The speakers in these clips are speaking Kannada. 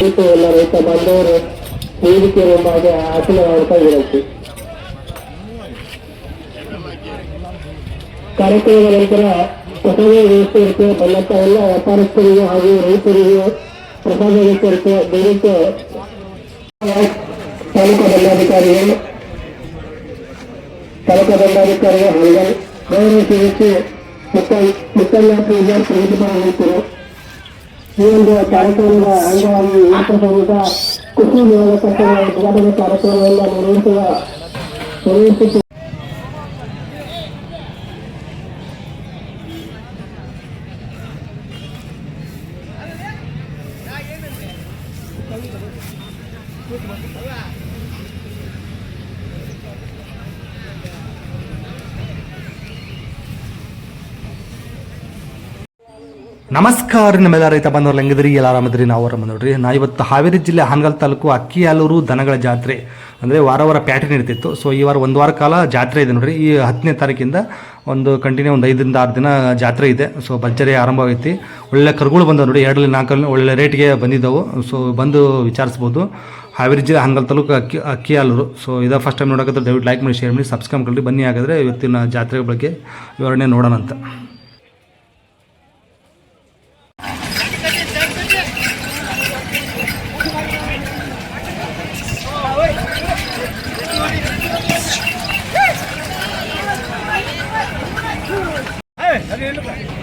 ದಯವಿಟ್ಟು ಎಲ್ಲ ರೈತ ಬಾಂಧವರು ವೇದಿಕೆ ಮುಂಭಾಗ ಆಸನ ಮಾಡ್ತಾ ವಿನಂತಿ. ಕಾರ್ಯಕ್ರಮದ ನಂತರ ಪ್ರಸಾದ ವ್ಯವಸ್ಥೆ ಇರುತ್ತೆ. ಬಂದಂತ ಎಲ್ಲ ವ್ಯಾಪಾರಸ್ಥರಿಗೆ ಹಾಗೂ ರೈತರಿಗೆ ಪ್ರಸಾದ ವ್ಯವಸ್ಥೆ ಇರುತ್ತೆ. ದಯವಿಟ್ಟು ತಾಲೂಕು ದಂಡಾಧಿಕಾರಿಗಳು ಹಾಲ್ಗಲ್ ಗೌರವ ಸದಸ್ಯೆ ಮುತ್ತಣ್ಣ ಪೂಜಾರ್ ಪ್ರಗತಿಪರ ರೈತರು ಈ ಒಂದು ಕಾರ್ಯಕ್ರಮದ ಅಂಗವಾಗಿ ಏಕಸಂಘದ ಕೃಷಿ ಮೇಳದ ಉದ್ಘಾಟನಾ ಕಾರ್ಯಕ್ರಮವನ್ನು ನಿರ್ವಹಿಸುತ್ತಿದೆ. ನಮಸ್ಕಾರ ನಿಮ್ಮೆಲ್ಲ ರೈತ ಬಂದವ್ರು ಹೆಂಗಿದ್ರಿ, ಎಲ್ಲ ಆರಾಮದ್ರಿ? ನಾವು ಆರಾಮ ನೋಡ್ರಿ. ನಾ ಇವತ್ತು ಹಾವೇರಿ ಜಿಲ್ಲೆ ಹಾನಗಲ್ ತಾಲೂಕು ಅಕ್ಕಿಯಾಲೂರು ದನಗಳ ಜಾತ್ರೆ ಅಂದರೆ ವಾರ ಪ್ಯಾಟರ್ನ್ ಇರ್ತಿತ್ತು. ಸೊ ಈ ವಾರ ಒಂದು ವಾರ ಕಾಲ ಜಾತ್ರೆ ಇದೆ ನೋಡ್ರಿ. ಈ 10ನೇ ತಾರೀಕಿಂದ ಒಂದು ಕಂಟಿನ್ಯೂ ಒಂದು 5 ರಿಂದ 6 ದಿನ ಜಾತ್ರೆ ಇದೆ. ಸೊ ಭರ್ಜರಿ ಆರಂಭವಾಗೈತಿ. ಒಳ್ಳೆ ಕರುಗಳು ಬಂದವು ನೋಡಿ, 2 4 ಒಳ್ಳೆ ರೇಟ್ಗೆ ಬಂದಿದ್ದವು. ಸೊ ಬಂದು ವಿಚಾರಿಸ್ಬೋದು. ಹಾವೇರಿ ಜಿಲ್ಲೆ ಹಾನಗಲ್ ತಾಲೂಕು ಅಕ್ಕಿಯಾಲೂರು. ಸೊ ಇದೇ ಫಸ್ಟ್ ಟೈಮ್ ನೋಡೋಕೆ ದಯವಿಟ್ಟು ಲೈಕ್ ಮಾಡಿ, ಶೇರ್ ಮಾಡಿ, ಸಬ್ಸ್ಕ್ರೈಬ್ ಮಾಡಿ. ಬನ್ನಿ, ಹಾಗಾದರೆ ಇವತ್ತಿನ ಜಾತ್ರೆ ಬಗ್ಗೆ ವಿವರಣೆ ನೋಡೋಣ ಅಂತ.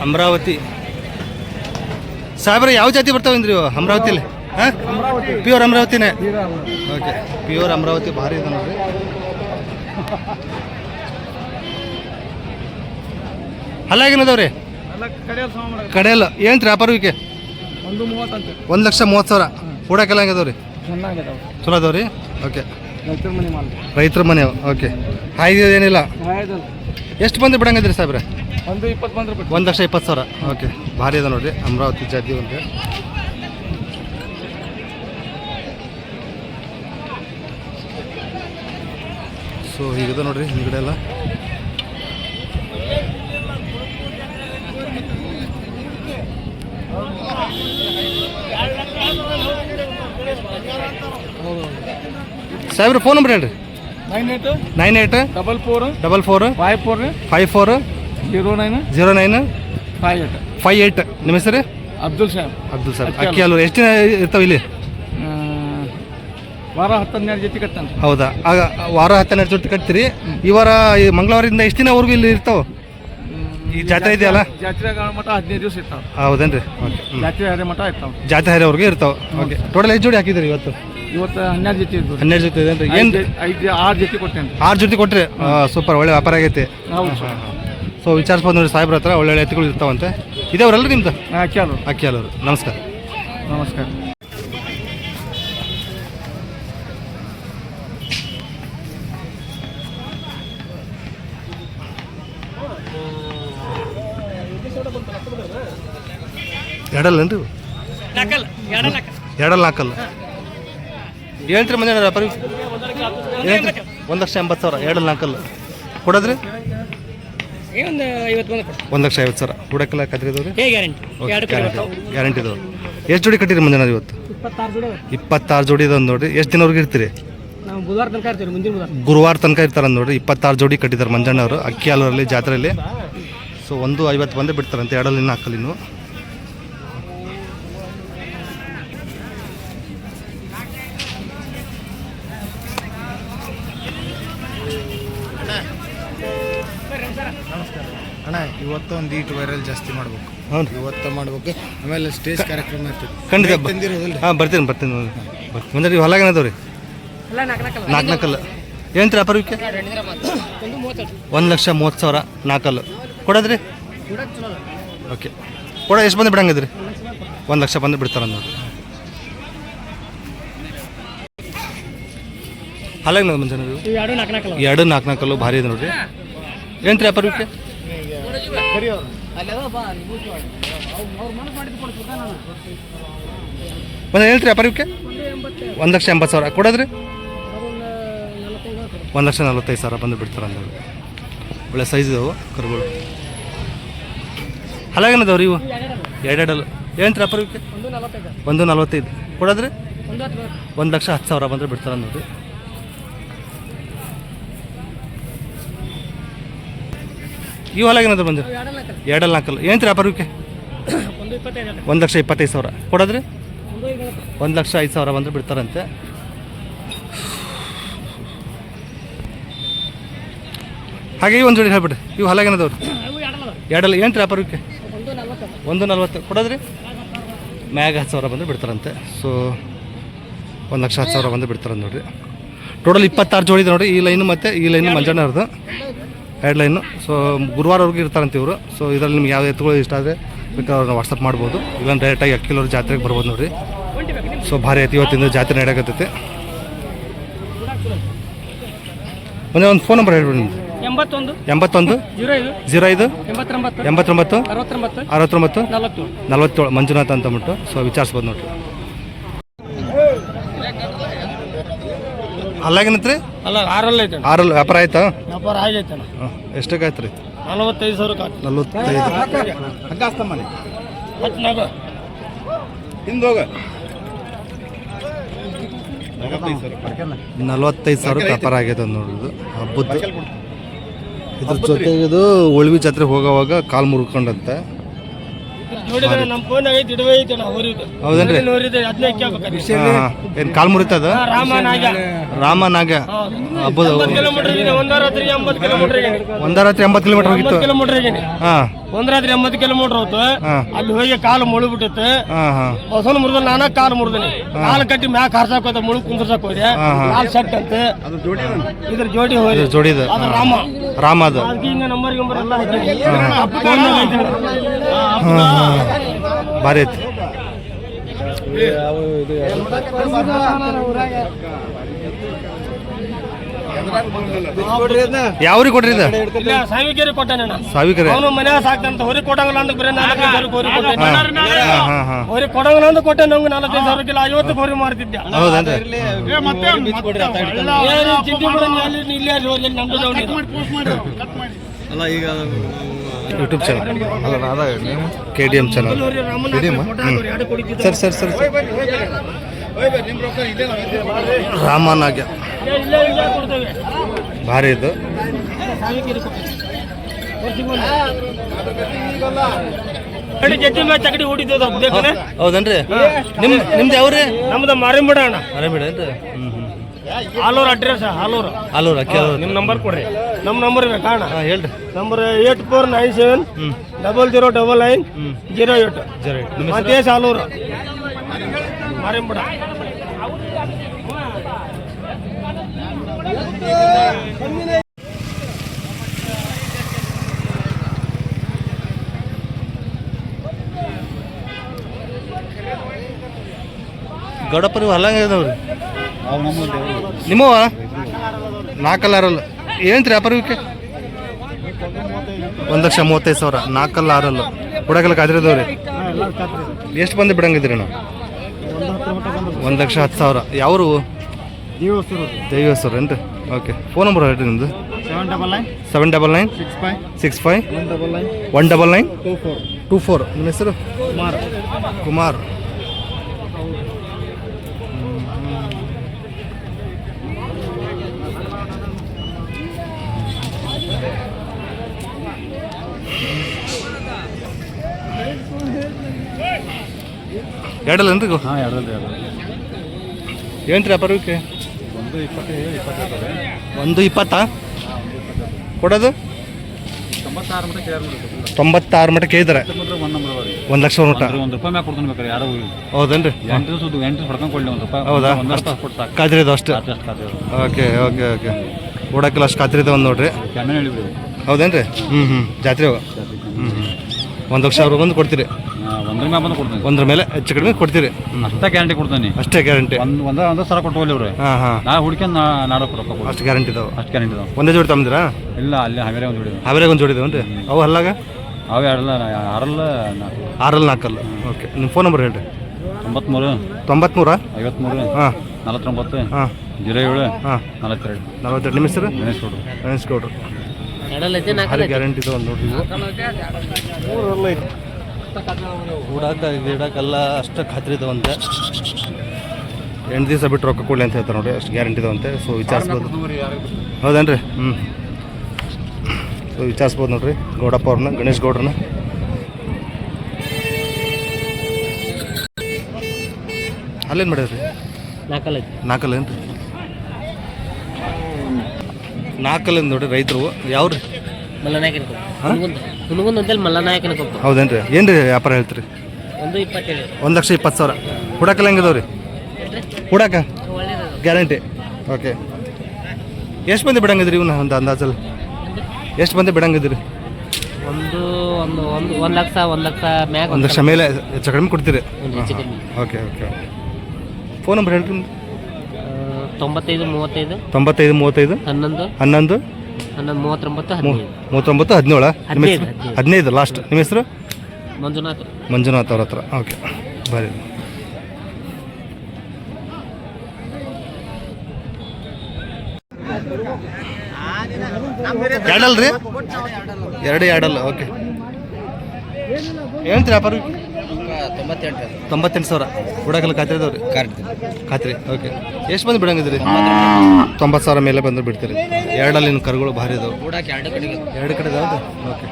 ಅಮರಾವತಿ ಸಾಹೇಬ್ರೆ, ಯಾವ ಜಾತಿ ಬರ್ತಾವೇನ್ರಿ ಅಮರಾವತಿಲಿ? ಹಾಂ, ಪ್ಯೂರ್ ಅಮರಾವತಿನೇ. ಓಕೆ, ಪ್ಯೂರ್ ಅಮರಾವತಿ ಭಾರಿ ಇದೆ ನೋಡ್ರಿ. ಹಲ್ಲಾಗೇನದವ್ರಿ? ಕಡೆಯಲ್ಲ ಏನ್ರಿ ವ್ಯಾಪಾರವಿಕೆ? 1,30,000. ಹೂಡಕ್ಕೆಲ್ಲ ಹೆಂಗದವ್ರಿ? ಚಲೋ ಅದಾವ್ರಿ. ಓಕೆ, ರೈತರ ಮನೆ. ಓಕೆ, ಹಾಯ್ದು ಏನಿಲ್ಲ. ಎಷ್ಟು ಬಂದು ಬಿಡಂಗದ್ರಿ ಸಾಹೇಬ್ರೆ? 1,20,000. ಓಕೆ, ಭಾರಿ ಅದ ನೋಡ್ರಿ ಅಮರಾವತಿ ಜಾತಿ ಒಂದು. ಸೊ ಹೀಗಿದೆ ನೋಡ್ರಿ ಹಿಂದ್ಗಡೆ ಎಲ್ಲ. ಸಾಹೇಬ್ರೆ ಫೋನ್ ನಂಬರ್ ಹೇಳ್ರಿ. 98 44 54 0958. ನಿಮ್ಮ ಹೆಸರು? ಅಬ್ದುಲ್ ಸಾಹೇಬ್. ಅಕ್ಕಿಯಾಲೂರು. ಎಷ್ಟು ದಿನ ಇರ್ತಾವೆ ಇಲ್ಲಿ? ವಾರ 10-12 ಜೊತೆ ಕಟ್ತಾನೆ. ಹೌದಾ, ಆಗ ವಾರ 10-12 ಜೊತೆ ಕಟ್ತೀರಿ. ಈ ವಾರ ಮಂಗಳವಾರದಿಂದ ಎಷ್ಟು ದಿನವರೆಗೂ ಇಲ್ಲಿ ಇರ್ತಾವೆ? ಈ ಜಾತ್ರೆ ಇದೆಯಲ್ಲ, ಜಾತ್ರೆ ಮಟ್ಟ 15 ದಿವಸ ಇರ್ತಾವೆ. ಹೌದೇನ್ರಿ? ಜಾತ್ರೆ ಹರೇ ಮಟ್ಟ ಇರ್ತಾವೆ. ಜಾತ್ರೆ ಹರಿಯವ್ರಿಗೆ ಇರ್ತಾವೆ. ಓಕೆ, ಟೋಟಲ್ ಎಷ್ಟು ಜೋಡಿ ಹಾಕಿದ್ರಿ ಇವತ್ತು? 12 ಜೊತೆ ಇದ್ವು. 12 ಜೊತೆ ಇದೇನ್ರಿ? ಏನು 6 ಜೊತೆ ಕೊಟ್ಟೇನೆ. 6 ಜೊತೆ ಕೊಟ್ರಿ? ಸೂಪರ್, ಒಳ್ಳೆ ವ್ಯಾಪಾರ ಆಗೈತೆ. ಸೊ ವಿಚಾರಿಸ್ಬೋದು ನೋಡಿ ಸಾಹೇಬ್ರ ಹತ್ರ, ಒಳ್ಳೊಳ್ಳೆ ಎತ್ತುಗಳು ಇರ್ತಾವಂತೆ. ಇದೇವ್ರಲ್ರಿ ನಿಮ್ದು? ಅಕ್ಕಿಯಾಲೂರು. ನಮಸ್ಕಾರ. ಎರಡಲ್ಲೇನ್ರಿ? 2 ಹೇಳ್ತೀರಿ ಮಂದಿ ವ್ಯಾಪಾರಿ? 1,80,000. 2 4 ಕೊಡೋದ್ರಿ? 1,50,000. ಹುಡಕ್ಕೆಲ್ಲ ಕದ್ರಿದವ್ರಿ? ಗ್ಯಾರಂಟಿ ಇದಾವೆ. ಎಷ್ಟು ಜೋಡಿ ಕಟ್ಟಿರಿ ಮಂಜಾನ ಇವತ್ತು? 26 ಜೋಡಿ ಇದಾವೆ ನೋಡ್ರಿ. ಎಷ್ಟು ದಿನವರೆಗೆ ಇರ್ತೀರಿ? ಗುರುವಾರ ತನಕ ಇರ್ತಾರೆ ನೋಡ್ರಿ. 26 ಜೋಡಿ ಕಟ್ಟಿದ್ದಾರೆ ಮಂಜಣ್ಣವರು ಅಕ್ಕಿಯಾಲೂರಲ್ಲಿ ಜಾತ್ರೆಯಲ್ಲಿ. ಸೊ 150 ಬಂದೇ ಬಿಡ್ತಾರಂತೆ. 2 4 ಇನ್ನು. ಅಣ್ಣ, ಇವತ್ತು ಒಂದು ಈಟ್ ವೈರಲ್ ಜಾಸ್ತಿ ಮಾಡ್ಬೇಕು. ಇವತ್ತು ಮಾಡ್ಬೇಕು. ಆಮೇಲೆ ಸ್ಟೇಜ್ ಕಾರ್ಯಕ್ರಮ ಇರ್ತದೆ. ಖಂಡಿತ. ಹಾಂ, ಬರ್ತೀನಿ ಮುಂದೆ. ನೀವು ಹೊಲಾಗೇನದವ್ರಿ? 4 ಏನು ವ್ಯಾಪಾರಕ್ಕೆ? 1,30,000. 4 ಕೊಡೋದ್ರಿ? ಓಕೆ, ಕೊಡ ಎಷ್ಟು ಬಂದು ಬಿಡಂಗದ್ರಿ? 1 ಲಕ್ಷ ಬಂದು ಬಿಡ್ತಾರ ನೋಡಿ. ಹಲಾಗ ಮುಂಜಾನೆ 2 4 ಭಾರಿ ಇದೆ ನೋಡ್ರಿ. ಏನು ವ್ಯಾಪಾರಕ್ಕೆ? ಒಂದು ಹೇಳ್ತೀರಿ ವ್ಯಾಪಾರಕ್ಕೆ? 1,80,000 ಕೊಡೋದ್ರಿ? 1,45,000 ಬಂದು ಬಿಡ್ತಾರೆ ಅಂದ. ಒಳ್ಳೆ ಸೈಜ್ ಇದಾವೆ ಕರುಗಳು. ಹಲಾಗೇನದವ್ರಿ ಇವು? 2 ಏನು ವ್ಯಾಪಾರಕ್ಕೆ? 1,45 ಕೊಡೋದ್ರಿ? 1,10,000 ಬಂದರೆ ಬಿಡ್ತಾರೆ ನೋಡಿರಿ. ಈ ಹೊಲ ಏನಾದ್ರು ಬಂದಿರಿ 2,4 ಏನು ರೀ ವ್ಯಾಪಾರಕ್ಕೆ? 1,25,000 ಕೊಡೋದ್ರಿ. 1,05,000 ಬಂದರೆ ಬಿಡ್ತಾರಂತೆ. ಹಾಗೆ ಈ ಒಂದು ಜೋಡಿ ಹೇಳ್ಬಿಡ್ರಿ. ಇವು ಹೊಲ ಏನದವ್ರಿ? 2 ಏನು ರೀ ವ್ಯಾಪಾರಕ್ಕೆ? 1,40 ಕೊಡೋದ್ರಿ. ಮ್ಯಾಗ 10,000 ಬಂದರೆ ಬಿಡ್ತಾರಂತೆ. ಸೊ 1,10,000 ಬಂದು ಬಿಡ್ತಾರೆ ನೋಡಿರಿ. ಟೋಟಲ್ 26 ಜೋಡಿ ಇದೆ ನೋಡಿರಿ. ಈ ಲೈನು ಮತ್ತು ಈ ಲೈನು ಮಂಜಣ್ಣವ್ರದ್ದು 2 ಲೈನು. ಸೊ ಗುರುವಾರವರೆಗೂ ಇರ್ತಾರಂತೆ ಇವರು. ಸೊ ಇದರಲ್ಲಿ ನಿಮ್ಗೆ ಯಾವ ಎತ್ತುಗಳು ಇಷ್ಟ ಆದರೆ ಬೇಕಾದ್ರೆ ಅವ್ರನ್ನ ವಾಟ್ಸಪ್ ಮಾಡ್ಬೋದು. ಇಲ್ಲ ಡೈರೆಕ್ಟಾಗಿ ಅಕ್ಕಿಲೂರು ಜಾತ್ರೆಗೆ ಬರ್ಬೋದು ನೋಡಿರಿ. ಸೊ ಭಾರಿ ಐತಿ ಇವತ್ತಿಂದ ಜಾತ್ರೆ ನಡೆಯಕತ್ತೈತಿ. ಒಂದೇ ಒಂದು ಫೋನ್ ನಂಬರ್ ಹೇಳ್ಬಿಡಿ ನಿಮ್ದು. 81 05 89 69 47 ಮಂಜುನಾಥ್ ಅಂತ ಅಂದ್ಬಿಟ್ಟು. ಸೊ ವಿಚಾರಿಸ್ಬೋದು ನೋಡ್ರಿ. ಅಲ್ಲಾಗೇನತ್ರಿ? ಅಲ್ಲ 6 ಐತೆ 6 ವ್ಯಾಪಾರ ಆಯ್ತಾ? ವ್ಯಾಪಾರ ಆಗೈತೆ ಎಷ್ಟಕ್ಕೆ ಆಯ್ತು ರೀ? 45,000 45,000 ವ್ಯಾಪಾರ ಆಗೈತೆ ನೋಡೋದು ಹಬ್ಬದ್ದು. ಇದ್ರ ಜೊತೆಗೆ ಇದು ಉಳ್ವಿ ಜಾತ್ರೆ ಹೋಗೋವಾಗ ಕಾಲು ಮುರ್ಕೊಂಡಂತೆ. ಹೌದೇನ್ರಿ? ಏನು ಕಾಲು ಮುರಿತದ? ರಾಮನಾಗ ಹಬ್ಬದ ಒಂದ ರಾತ್ರಿ 80 ಕಿಲೋಮೀಟರ್ ಹೋಗಿತ್ತು. ಹಾಂ ಒಂದ್ ರಾತ್ರಿ 80 ಕಿಲೋಮೀಟರ್ ಹೋಯ್ತು. ಅಲ್ಲಿ ಹೋಗಿ ಕಾಲು ಮುಳು ಬಿಟ್ಟಿತ್ತು. ಹೊಸನ ಮುರಿದ ನಾನ ಕಾಲು ಮುರಿದನಿ. ಕಾಲು ಕಟ್ಟಿ ಮ್ಯಾಕ್ ಹಾರ್ಸಾಕ ಹೋದ, ಮುಳು ಕುಂದ್ರಸಾಕ ಹೋದೆ. ಕಾಲು ಸೆಟ್ ಅಂತ ಇದ್ರ ಜೋಡಿ ಹೋಗಿ ಜೋಡಿದ ರಾಮ ಅದು ಹಿಂಗ ನಂಬರ್ ಗಿಂಬರ್ ಎಲ್ಲ ಭಾರಿ ಐತಿ. ಯಾವ್ರಿಗೆ ಕೊಟ್ರಿ ಇದು? ಸಾವಿಕೆರೆ ಕೊಟ್ಟಾನ. ಸಾವಿಕೆರೆ ಅವನು ಮನ್ಯಾಗ ಸಾಕ್ತಂತ ಹೊರಗೆ ಕೊಡಂಗಿಲ್ಲ ಅಂತ ಬರೀ 45,000 ಹೊರಗೆ ಕೊಡಂಗಿಲ್ಲ ಅಂತ ಕೊಟ್ಟೆ. ನಂಗೆ 45,000 ಕಿಲೋ 50 ಹೊರಿ ಮಾಡ್ತಿದ್ದೆ. ಹೌದನ್ರಿ? ಚಿಂತೆ ಇಲ್ಲೇ ನಮ್ದು ಅಲ್ಲ ಈಗ ಯೂಟ್ಯೂಬ್ ಚಾನಲ್ KDM ಚಾನಲ್. ಸರಿ ಸರಿ ಸರಿ ರಾಮನಾಗ ಭಾರಿ ಇದು. ಚಕಡಿ ಹೊಡಿತದ. ಹೌದನ್ರಿ? ನಿಮ್ದು ಯಾವ್ರಿ? ನಮ್ದು ಮಾರಿಬಿಡ ಅಣ್ಣ. ಮಾರಿಬಿಡ ಏನ್ರಿ? ಹಾಲೂರು ಅಡ್ರೆಸ್ ಹಾಲೂರು. ನಿಮ್ಮ ನಂಬರ್ ಕೊಡ್ರಿ. ನಮ್ಮ ನಂಬರ್ ಬೇಕಾ ಅಣ್ಣ? ಹೇಳ್ರಿ. ನಂಬರ್ 8497 0099 08. ಮತೇಶ್ ಹಾಲೂರು ಮಾರಿಬಿಡ. ಗೌಡಪ್ಪರು ಹೊಲ ಇದಾವ್ರಿ ನಿಮ್ಮವ? 4 ಏನಂತ್ರಿ ವ್ಯಾಪಾರಕ್ಕೆ? 1,35,000 4 ಹುಡಗಲ್ಲ ಕಾದ್ರಿದವ್ರಿ. ಎಷ್ಟು ಬಂದು ಬಿಡಂಗಿದ್ರಿ ನಾವು? 1,10,000. ಯಾವರು? ದೇವಸ್ಥರು ಏನ್ರಿ? ಓಕೆ. ಫೋನ್ ನಂಬರ್ ಹೇಳ್ರಿ ನಿಮ್ಮದು? 799 65 199 24. ನಿಮ್ಮ ಹೆಸರು? ಕುಮಾರ್. ಎರಡಲ್ಲೇನ್ರಿ? ಏನು ರೀ ವ್ಯಾಪಾರಕ್ಕೆ? 120 ಕೊಡೋದು? 96 ಮಟ್ಟ ಕೇಳಿದಾರೆ. 1,00,000 ಮಟ್ಟ. ಹೌದೇನ್ರಿ? ಹೌದಾ? ಕಾದ್ರಿದು ಅಷ್ಟೇ. Okay okay okay. ಓಡಾಕಿಲ್ಲ ಅಷ್ಟು ಕಾದ್ರಿದ ಒಂದು ನೋಡ್ರಿ. ಹೌದೇನ್ರಿ? ಜಾತ್ರೆ 1,00,000 ಬಂದು ಕೊಡ್ತೀರಿ? ಒಂದ್ರ ಮೇಲೆ ಹೆಚ್ಚು ಕಡಿಮೆ ಕೊಡ್ತೀರಿ? ಅಷ್ಟೇ ಗ್ಯಾರಂಟಿ ಕೊಡ್ತಾನೆ. ಅಷ್ಟೇ ಗ್ಯಾರಂಟಿ. ಒಂದೇ ಸರ ಕೊಟ್ಟು ಹೋಗ್ಲಿ ಅವ್ರು. ನಾ ಹುಡ್ಕೊಂಡು ನಾಡೋಕೆ ರೊಕ್ಕ ಕೊಡು. ಅಷ್ಟು ಗ್ಯಾರಂಟಿ ಇದಾವೆ? ಅಷ್ಟು ಗ್ಯಾರಂಟಿ ಇದಾವೆ. ಒಂದೇ ಜೋಡಿ ತಗೊಂಡಿರಾ? ಇಲ್ಲ, ಅಲ್ಲಿ ಹಾವೇರಿ ಒಂದು ಜೋಡಿ. ಹಾವೇರಿಗೆ ಒಂದು ಜೋಡಿ ಇದಾವನ್ರಿ? ಅವು ಅಲ್ಲಾಗ ಅವು 6 4. ಓಕೆ. ನಿಮ್ಮ ಫೋನ್ ನಂಬರ್ ಹೇಳ್ರಿ. 93 53 53 ಹಾಂ 49 ಹಾಂ 07 ಹಾಂ 42. ನಿಮ್ಮ ಹೆಸರು? ಗಣೇಶ್ ಗೌಡ್ರು. ಭಾರಿ ಗ್ಯಾರಂಟಿ ಇದಾವೆ ನೋಡ್ರಿ. ಊಡಾಕ ಗಿಡಕ್ಕೆಲ್ಲ ಅಷ್ಟು ಖಾತ್ರಿ ಇದಾವಂತೆ. 8 ದಿವಸ ಬಿಟ್ಟು ರೊಕ್ಕ ಕೊಡಲಿ ಅಂತ ಹೇಳ್ತಾರೆ ನೋಡಿರಿ, ಅಷ್ಟು ಗ್ಯಾರಂಟಿ ಇದಾವಂತೆ. ಸೊ ವಿಚಾರಿಸ್ಬೋದು, ಹೌದೇನ್ರಿ? ಸೊ ವಿಚಾರಿಸ್ಬೋದು ನೋಡಿರಿ ಗೌಡಪ್ಪ ಅವ್ರನ್ನ, ಗಣೇಶ್ ಗೌಡ್ರನ್ನ. ಅಲ್ಲೇನು ಮಾಡಿದ್ರಿ? ನಾಲ್ಕಲ್ಲೇನು ರೀ? ನಾಲ್ಕಲ್ಲಿಂದ ನೋಡಿರಿ ರೈತರು. ಯಾವ್ರಿ? ಹೌದೇನ್ರಿ? ಏನು ರೀ ವ್ಯಾಪಾರ ಹೇಳ್ತೀರಿ? 1,20,000. ಹುಡಕಲ್ಲ ಹೆಂಗಿದಾವ್ರಿ? ಹುಡಕ ಗ್ಯಾರಂಟಿ. ಓಕೆ. ಎಷ್ಟು ಮಂದಿ ಬಿಡಂಗಿದ್ರಿ ಇವನ್ನ ಒಂದು ಅಂದಾಜಲ್ಲಿ? ಎಷ್ಟು ಮಂದಿ ಬಿಡಂಗಿದ್ರಿ? 1 ಲಕ್ಷ ಮೇಲೆ ಹೆಚ್ಚು ಕಡಿಮೆ ಕೊಡ್ತೀರಿ? Okay okay. ಫೋನ್ ನಂಬರ್ ಹೇಳ್ರಿ. 95 35 95 35 11 11 39 17 15 ಲಾಸ್ಟ್. ನಿಮ್ಮ ಹೆಸರು? ಮಂಜುನಾಥ್ ಅವ್ರ ಹತ್ರ. ಓಕೆ ಬರೀ. ಎರಡಲ್ ರೀ? ಎರಡಲ್ಲ. ಓಕೆ. ಏನಂತೀರಿ ವ್ಯಾಪಾರ? 98,000. ಹುಡಕಲ್ಲ ಖಾತ್ರಿ ಇದಾವ್ರಿ? ಖಾತ್ರಿ. ಓಕೆ. ಎಷ್ಟು ಮಂದಿ ಬಿಡಂಗಿದ್ರಿ? 90,000 ಮೇಲೆ ಬಂದ್ರೆ ಬಿಡ್ತೀರಿ. ಎರಡಲ್ಲಿನ ಕರುಗಳು ಭಾರಿ ಇದಾವೆ. ಎರಡು ಕಡೆ ಇದಾವೆ. ಓಕೆ.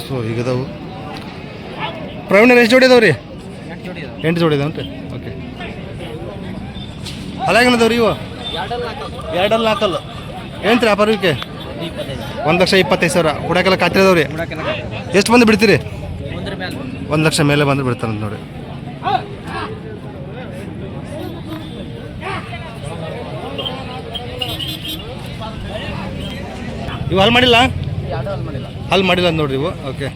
ಸೊ ಈಗದಾವು ಪ್ರವೀಣ್ ಎಷ್ಟು ಜೋಡಿ ಇದಾವ್ರಿ? 8 ಜೋಡಿ ಇದಾವನ್ರಿ. ಓಕೆ. ಅಲ್ಲಾಗೇನದವ್ರಿ ಇವು? ಎರಡಲ್ಲಿ ನಾಲ್ಕಲ್ಲ. ಏನಂತೀರಿ ವ್ಯಾಪಾರಕ್ಕೆ? 1,25,000. ಹುಡಕೆಲ್ಲ ಖಾತ್ರಿ ಅದಾವ್ರಿ? ಎಷ್ಟು ಮಂದಿ ಬಿಡ್ತೀರಿ? 1 ಲಕ್ಷ ಮೇಲೆ ಬಂದ್ರೆ ಬಿಡ್ತಾರಂತ ನೋಡಿ. ಇವು ಅಲ್ಲಿ ಮಾಡಿಲ್ಲ? ಅಲ್ಲಿ ಮಾಡಿಲ್ಲ ಅಂತ ನೋಡ್ರಿ ಇವು. ಓಕೆ.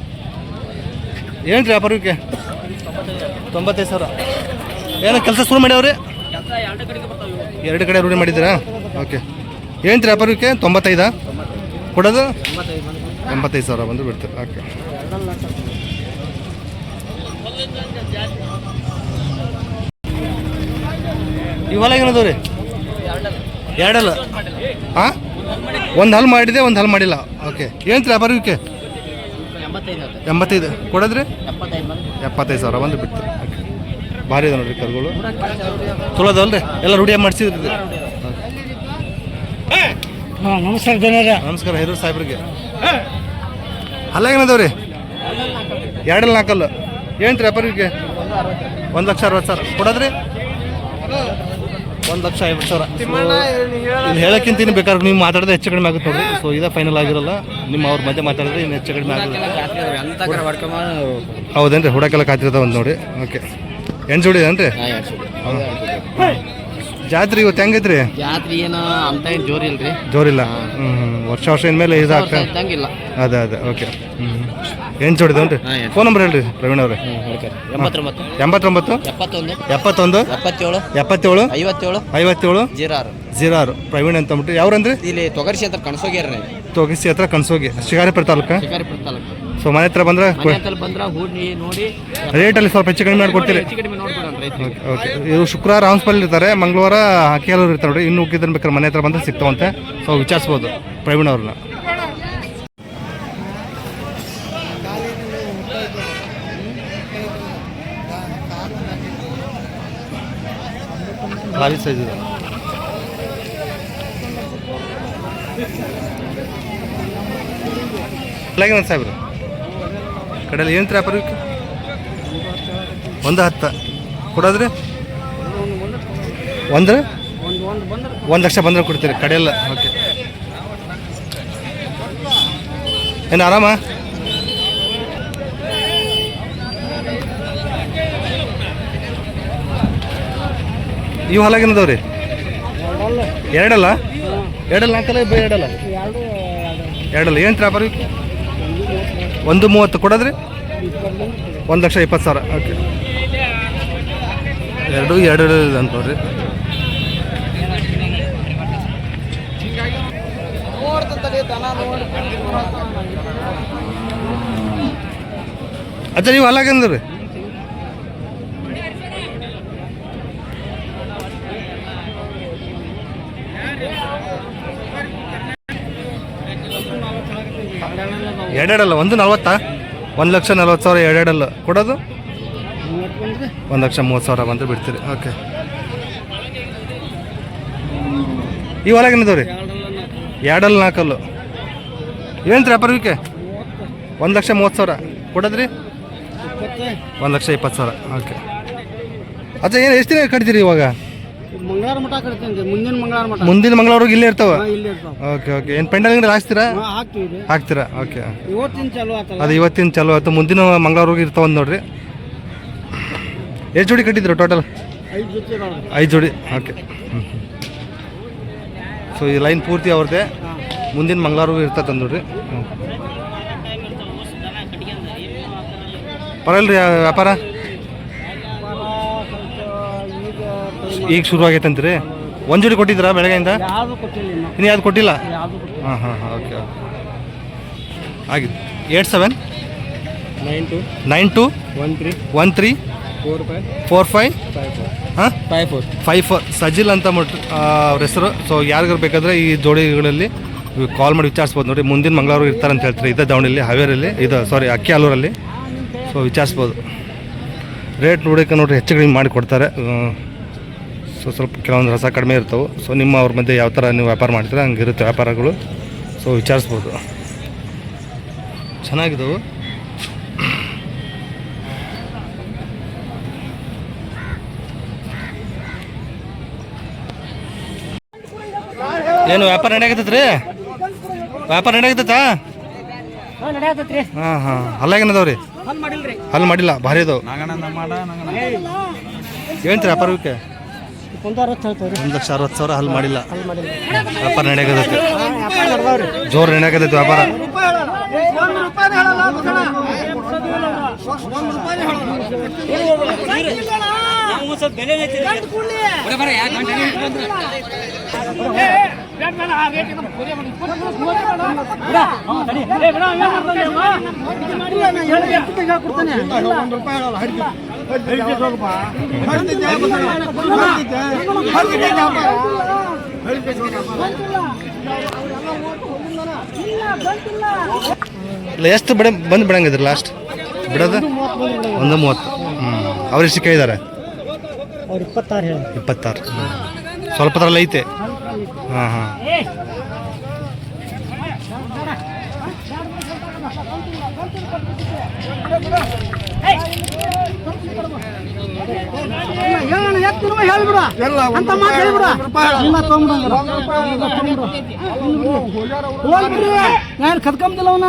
ಏನ್ರಿ ವ್ಯಾಪಾರಕ್ಕೆ? 95,000. ಏನೋ ಕೆಲಸ ಶುರು ಮಾಡ್ಯಾವ್ರಿ? 2 ಕಡೆ ರೂಢಿ ಮಾಡಿದ್ದೀರಾ? ಓಕೆ. ಏನಂತೀರಿ ವ್ಯಾಪಾರಕ್ಕೆ? 95 ಕೊಡೋದು? 85,000 ಬಂದು ಬಿಡ್ತೀರಿ. ಓಕೆ. ಇವೆಲ್ಲ ಏನದವ್ರಿ? ಎರಡಲ್ಲ. ಹಾಂ, ಒಂದು ಹಲ್ ಮಾಡಿದೆ, ಒಂದು ಹಲ್ ಮಾಡಿಲ್ಲ. ಓಕೆ. ಏನಂತೀರಿ ವ್ಯಾಪಾರಕ್ಕೆ? 85 ಕೊಡೋದ್ರಿ? 75,000 ಬಂದು ಬಿಡ್ತೀರಿ. ಓಕೆ. ಭಾರಿ ಇದೆ ನೋಡ್ರಿ ಕರುಗಳು. ಚಲೋ ಅದಾವಲ್ರಿ? ಎಲ್ಲ ರೂಢಿಯ ಮಾಡಿಸಿದ್ರಿ? ನಮಸ್ಕಾರ ಜನರ. ನಮಸ್ಕಾರ ಹಿರೂರು ಸಾಹೇಬ್ರಿಗೆ. ಅಲ್ಲಾಗೇನದವ್ರಿ? ಎರಡಲ್ಲಿ ನಾಲ್ಕಲ್ಲ. ಏನಂತೀರಿ ವ್ಯಾಪಾರಕ್ಕೆ? 1,60,000 ಕೊಡೋದ್ರಿ? 1,50,000. ಇಲ್ಲಿ ಹೇಳೋಕ್ಕಿಂತ ಇನ್ನು ಬೇಕಾದ್ರೆ ನೀವು ಮಾತಾಡಿದ್ರೆ ಹೆಚ್ಚು ಕಡಿಮೆ ಆಗುತ್ತೆ ನೋಡ್ರಿ. ಸೊ ಇದೇ ಫೈನಲ್ ಆಗಿರಲ್ಲ. ನಿಮ್ಮ ಅವ್ರ ಮಧ್ಯೆ ಮಾತಾಡಿದ್ರೆ ಇನ್ನು ಹೆಚ್ಚು ಕಡಿಮೆ ಆಗುತ್ತೆ. ಹೌದೇನ್ರಿ? ಹುಡಕೆಲ್ಲ ಖಾತ್ರಿ ಒಂದು ನೋಡಿ. ಓಕೆ. 8 ಜೋಡಿ ಏನ್ರಿ? ಜಾತ್ರೆ ಇವತ್ತು ಹೆಂಗೈತ್ರಿ? ಜಾತ್ರೆ ಏನೋ ಅಂತ ಏನು ಜೋರಿಲ್ರಿ. ಜೋರಿಲ್ಲ. ವರ್ಷ ಇನ್ಮೇಲೆ ಇದಾಗ್ತಾ ಅದೇ. ಓಕೆ. 8 ಜೋಡಿದನ್ರಿ. ಫೋನ್ ನಂಬರ್ ಹೇಳ್ರಿ ಪ್ರವೀಣ್ ಅವ್ರೆ. 89 89 71 77 57 06 ಪ್ರವೀಣ್ ಅಂತ ಅಂದ್ಬಿಟ್ಟು. ಯಾವ್ರಂದ್ರಿ? ಇಲ್ಲಿ ತೊಗರ್ಸಿ ಹತ್ರ ಕಣಸೋಗ್ಯಾರ. ತೊಗಸಿ ಹತ್ರ ಕಣಸೋಗಿ, ಶಿಕಾರಿಪುರ ತಾಲೂಕ. ಸೊ ಮನೆ ಹತ್ರ ಬಂದ್ರೆ ನೋಡಿ ರೇಟಲ್ಲಿ ಸ್ವಲ್ಪ ಹೆಚ್ಚು ಕಡಿಮೆ ಮಾಡಿಕೊಡ್ತೀರಿ? ಓಕೆ. ಇವು ಶುಕ್ರವಾರ ಹಂಸಪಲ್ಲಿ ಇರ್ತಾರೆ, ಮಂಗಳವಾರ ಹಕ್ಕಿಯಲ್ಲೂರು ಇರ್ತಾರೆ ನೋಡಿ. ಇನ್ನು ಉಕ್ಕಿದ್ರೆ ಬೇಕಾದ್ರೆ ಮನೆ ಹತ್ರ ಬಂದರೆ ಸಿಗ್ತಾವಂತೆ. ಸೊ ವಿಚಾರಿಸ್ಬೋದು ಪ್ರವೀಣ್ ಅವ್ರನ್ನ. ಭಾರಿ ಸೈಜ್ ಇದೆ. ಸಾಹೇಬ್ರು ಕಡೆಯಲ್ಲಿ ಏನು ವ್ಯಾಪಾರ? 1,10 ಕೊಡೋದ್ರಿ? 1 ಲಕ್ಷ ಬಂದ್ರೆ ಕೊಡ್ತೀರಿ ಕಡೆಯಲ್ಲ. ಓಕೆ. ಏನು ಆರಾಮ? ಇವು ಹಾಲಾಗೇನದವ್ರಿ? ಎರಡಲ್ಲ ನಾಲ್ಕಲ್ಲ ಎರಡಲ್ಲ. ಏನು ವ್ಯಾಪಾರ? 1,30 ಕೊಡೋದ್ರಿ? 1,20,000. ಓಕೆ. ಎರಡು ಅಂತ ನೋಡ್ರಿ. ಅಜ್ಜ ನೀವು ಅಲ್ಲಾಗಂದ್ರಿ? ಎರಡೆರಡಲ್ಲ. 1,40 1,40,000 ಎರಡೆರಡಲ್ಲ ಕೊಡೋದು? 1,30,000 ಬಂದರೆ ಬಿಡ್ತೀರಿ. ಓಕೆ. ಈ ಹೊಲಗೆ ಏನದವ್ರಿ? 2 4 ಏನು ರೀ ವ್ಯಾಪಾರಕ್ಕೆ? 1,30,000 ಕೊಡೋದ್ರಿ? 1,20,000. ಓಕೆ. ಅಚ್ಚ, ಏನು ಎಷ್ಟು ದಿನ ಕಟ್ತೀರಿ ಇವಾಗ? ಮಂಗಳವಾರ ಮಠ ಕಟ್ತೀನಿ, ಮುಂದಿನ ಮಂಗಳವಾರಕ್ಕೆ ಇಲ್ಲೇ ಇರ್ತಾವ? ಇಲ್ಲೇ ಇರ್ತಾವ. Okay okay. ಏನು ಪೆಂಡಲ್ ಅಂಗಡಿ ಹಾಕ್ತೀರಾ? ಹಾಕ್ತೀರಾ? ಓಕೆ. ಅದು ಇವತ್ತಿನ ಚಲೋ ಆಯ್ತು. ಮುಂದಿನ ಮಂಗಳವಾರಕ್ಕೆ ಇರ್ತಾವ ನೋಡ್ರಿ. ಎಷ್ಟು ಜೋಡಿ ಕಟ್ಟಿದ್ರು ಟೋಟಲ್? 5 ಜೋಡಿ. ಓಕೆ. ಸೊ ಈ ಲೈನ್ ಪೂರ್ತಿ ಅವ್ರದ್ದೇ, ಮುಂದಿನ ಮಂಗಳವಾರಗೂ ಇರ್ತದೆ ನೋಡ್ರಿ. ಪರವಾಗಿಲ್ಲ ರೀ ವ್ಯಾಪಾರ? ಈಗ ಶುರು ಆಗೈತೆ ಅಂತೀರಿ? 1 ಜೋಡಿ ಕೊಟ್ಟಿದ್ದೀರಾ ಬೆಳಗ್ಗೆಯಿಂದ? ಇನ್ನು ಯಾವ್ದು ಕೊಟ್ಟಿಲ್ಲ? ಹಾಂ. ಓಕೆ. ಆಗಿದೆ. 8792134554 ಸಜಿಲ್ ಅಂತ ಅವ್ರ ಹೆಸರು. ಸೊ ಯಾರಿಗಾರು ಬೇಕಾದರೆ ಈ ಜೋಡಿಗಳಲ್ಲಿ ಕಾಲ್ ಮಾಡಿ ವಿಚಾರಿಸ್ಬೋದು ನೋಡಿ. ಮುಂದಿನ ಮಂಗಳವಾರ ಇರ್ತಾರೆ ಅಂತ ಹೇಳ್ತಾರೆ. ಇದೇ ದಾವಣಗೆರೆಯಲ್ಲಿ, ಹಾವೇರಿಯಲ್ಲಿ, ಅಕ್ಕಿ ಆಲೂರಲ್ಲಿ. ಸೊ ವಿಚಾರಿಸ್ಬೋದು. ರೇಟ್ ನೋಡೋಕೆ ನೋಡ್ರಿ ಹೆಚ್ಚು ಕಡಿಮೆ ಮಾಡಿ ಕೊಡ್ತಾರೆ. ಸೊ ಸ್ವಲ್ಪ ಕೆಲವೊಂದು ರಸ ಕಡಿಮೆ ಇರ್ತವೆ. ಸೊ ನಿಮ್ಮ ಅವ್ರ ಮಧ್ಯೆ ಯಾವ ಥರ ನೀವು ವ್ಯಾಪಾರ ಮಾಡ್ತೀರಾ ಹಂಗಿರುತ್ತೆ ವ್ಯಾಪಾರಗಳು. ಸೊ ವಿಚಾರಿಸ್ಬೋದು. ಚೆನ್ನಾಗಿದ್ದವು. ಏನು ವ್ಯಾಪಾರ ನಡೆಯಾಗತ್ತೈತ್ರಿ? ವ್ಯಾಪಾರ ನಡೆಯಾಗತ್ತೈತಾ? ಹಾಂ. ಅಲ್ಲಾಗೇನದವ್ರಿ? ಹಲ್ಲು ಮಾಡಿಲ್ಲ, ಭಾರಿ ಅದಾವ. ಏನು ರೀ ವ್ಯಾಪಾರಕ್ಕೆ? 1,60,000 ಹಲ್ಲು ಮಾಡಿಲ್ಲ. ವ್ಯಾಪಾರ ನಡೆಯಾಗತ್ತೈತಿ, ಜೋರು ನಡೆಯಾಗತ್ತೈತಿ ವ್ಯಾಪಾರ. ಇಲ್ಲ, ಎಷ್ಟು ಬಂದು ಬಿಡಂಗಿದ್ರಿ ಲಾಸ್ಟ್ ಬಿಡೋದು? 1,30,000. ಅವ್ರು ಎಷ್ಟು ಕೇಳಿದ್ದಾರೆ? 26. ಸ್ವಲ್ಪ ಥರಲ್ಲಿ ಐತೆ. ಹಾಂ. ಕದ್ಕೊಂಬಿಲ್ಲ ಅವನ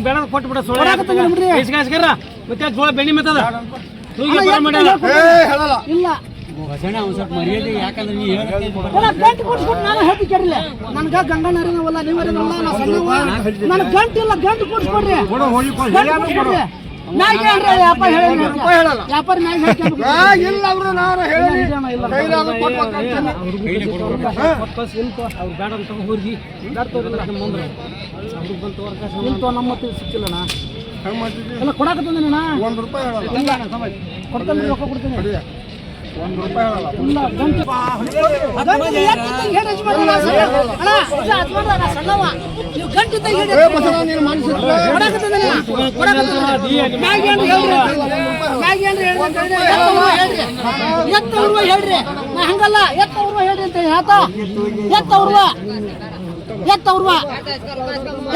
ಬೇಡ ಕೊಟ್ಬಿಡ ಮತ್ತೆ ಜೋಳ ಬೆಣ್ಣೆ ಮೆತ್ತದ ಇಲ್ಲ. ಗಂಟು ಕೊಡ್ಸ್ಬಿಟ್ಟು ನಾನು ಹೇಳ್ತಿ ಕೇಳಿಲ್ಲ. ನನ್ಗ ಗಂಗನ ಅರಿನವಲ್ಲ, ನೀವು ಅರಿನವಲ್ಲ, ನನ್ ಗಂಟು ಇಲ್ಲ. ಗಂಟು ಕೊಡ್ಸ್ಕೊಡ್ರಿ. ವ್ಯಾಪಾರ ಸಿಕ್ಕಿಲ್ಲಣ್ಣ. ಎಲ್ಲ ಕೊಡಾಕತ್ತಂದ ಕೊಡ್ತೇನೆ, ರೊಕ್ಕ ಕೊಡ್ತೇನೆ. ಹೇಳ್ರಿ ಹಂಗಲ್ಲ, ಎತ್ತವ್ರು ಹೇಳ್ರಿ ಅಂತ ಹೇಳ್ತ.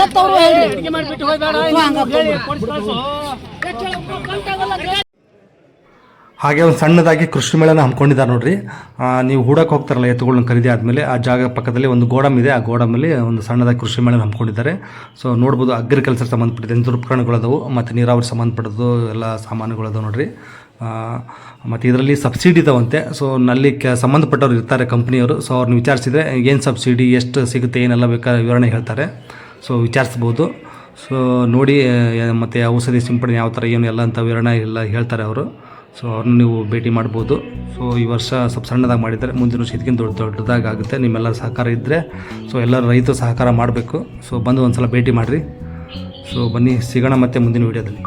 ಎತ್ತವ್ರು ಹೇಳ್ರಿ ಮಾಡಿಬಿಟ್ಟು ಹಾಗೆ ಒಂದು ಸಣ್ಣದಾಗಿ ಕೃಷಿ ಮೇಳನ ಹಮ್ಮಿಕೊಂಡಿದ್ದಾರೆ ನೋಡ್ರಿ. ನೀವು ಹೂಡಕ್ಕೆ ಹೋಗ್ತಾರಲ್ಲ ಎತ್ತುಗಳನ್ನ ಖರೀದಿ ಆದಮೇಲೆ ಆ ಜಾಗ ಪಕ್ಕದಲ್ಲಿ ಒಂದು ಗೋಡಮ್ ಇದೆ. ಆ ಗೋಡಮಲ್ಲಿ ಒಂದು ಸಣ್ಣದಾಗಿ ಕೃಷಿ ಮೇಳನ ಹಮ್ಮಿಕೊಂಡಿದ್ದಾರೆ. ಸೊ ನೋಡ್ಬೋದು, ಅಗ್ರಿಕಲ್ಚರ್ ಸಂಬಂಧಪಟ್ಟಿದ್ದ ಯಂತ್ರೋಪಕರಣಗಳದವು ಮತ್ತು ನೀರಾವರಿ ಸಂಬಂಧಪಟ್ಟದ್ದು ಎಲ್ಲ ಸಾಮಾನುಗಳದವು ನೋಡ್ರಿ. ಮತ್ತು ಇದರಲ್ಲಿ ಸಬ್ಸಿಡಿ ಇದಾವಂತೆ. ಸೊ ನಲ್ಲಿ ಸಂಬಂಧಪಟ್ಟವ್ರು ಇರ್ತಾರೆ ಕಂಪ್ನಿಯವರು. ಸೊ ಅವ್ರನ್ನ ವಿಚಾರಿಸಿದರೆ ಏನು ಸಬ್ಸಿಡಿ, ಎಷ್ಟು ಸಿಗುತ್ತೆ, ಏನೆಲ್ಲ ಬೇಕಾದ್ರೆ ವಿವರಣೆ ಹೇಳ್ತಾರೆ. ಸೊ ವಿಚಾರಿಸ್ಬೋದು. ಸೊ ನೋಡಿ, ಮತ್ತು ಔಷಧಿ ಸಿಂಪಡಣೆ ಯಾವ ಥರ ಏನು ಎಲ್ಲ ಅಂತ ವಿವರಣೆ ಎಲ್ಲ ಹೇಳ್ತಾರೆ ಅವರು. ಸೊ ಅವ್ರನ್ನ ನೀವು ಭೇಟಿ ಮಾಡ್ಬೋದು. ಸೊ ಈ ವರ್ಷ ಸ್ವಲ್ಪ ಸಣ್ಣದಾಗಿ ಮಾಡಿದ್ದಾರೆ, ಮುಂದಿನ ವರ್ಷ ಇದಕ್ಕಿಂತ ದೊಡ್ಡದಾಗುತ್ತೆ. ನಿಮ್ಮೆಲ್ಲರ ಸಹಕಾರ ಇದ್ದರೆ ಸೊ ಎಲ್ಲರೂ ರೈತರು ಸಹಕಾರ ಮಾಡಬೇಕು. ಸೊ ಬಂದು ಒಂದು ಸಲ ಭೇಟಿ ಮಾಡಿರಿ. ಸೊ ಬನ್ನಿ, ಸಿಗೋಣ ಮತ್ತೆ ಮುಂದಿನ ವೀಡಿಯೋದಲ್ಲಿ.